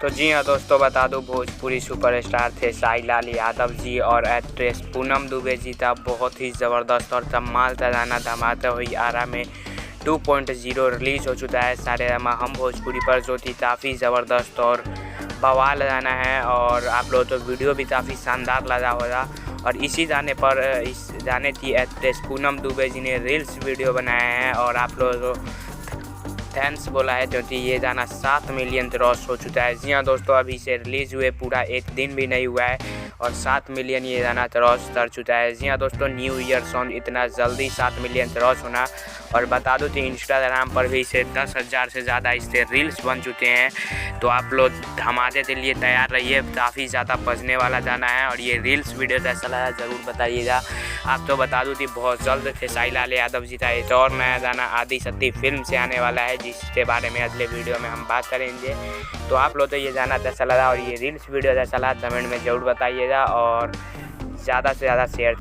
तो जी हाँ दोस्तों, बता दूं भोजपुरी सुपरस्टार थे साई लाल यादव जी और एक्ट्रेस पूनम दुबे जी था। बहुत ही ज़बरदस्त और धमाल गाना धमाते हुई आरा में 2.0 रिलीज़ हो चुका है सारेगामा हम भोजपुरी पर, जो कि काफ़ी ज़बरदस्त और बवाल गाना है। और आप लोगों तो वीडियो भी काफ़ी शानदार लगा होगा। और इसी गाने पर इस गाने की एक्ट्रेस पूनम दुबे जी ने रील्स वीडियो बनाए हैं और आप लोगों को थैंक्स बोला है, क्योंकि ये गाना 7 मिलियन क्रॉस हो चुका है। जी हाँ दोस्तों, अभी से रिलीज़ हुए पूरा एक दिन भी नहीं हुआ है और 7 मिलियन ये गाना क्रॉस कर चुका है। जी हाँ दोस्तों, न्यू ईयर सॉन्ग इतना जल्दी 7 मिलियन क्रॉस होना। और बता दूँ कि इंस्टाग्राम पर भी इसे 10,000 से ज़्यादा इससे रील्स बन चुके हैं। तो आप लोग धमाके के लिए तैयार रहिए, काफ़ी ज़्यादा बजने वाला गाना है। और ये रील्स वीडियो कैसा लगा ज़रूर बताइएगा। आप तो बता दूँ कि बहुत जल्द साई लाल यादव जी का एक और नया गाना आदिशक्ति फिल्म से आने वाला है, जिसके बारे में अगले वीडियो में हम बात करेंगे। तो आप लोग तो ये गाना कैसा लगा और ये रील्स वीडियो कैसा लगा कमेंट में ज़रूर बताइएगा और ज़्यादा से ज़्यादा शेयर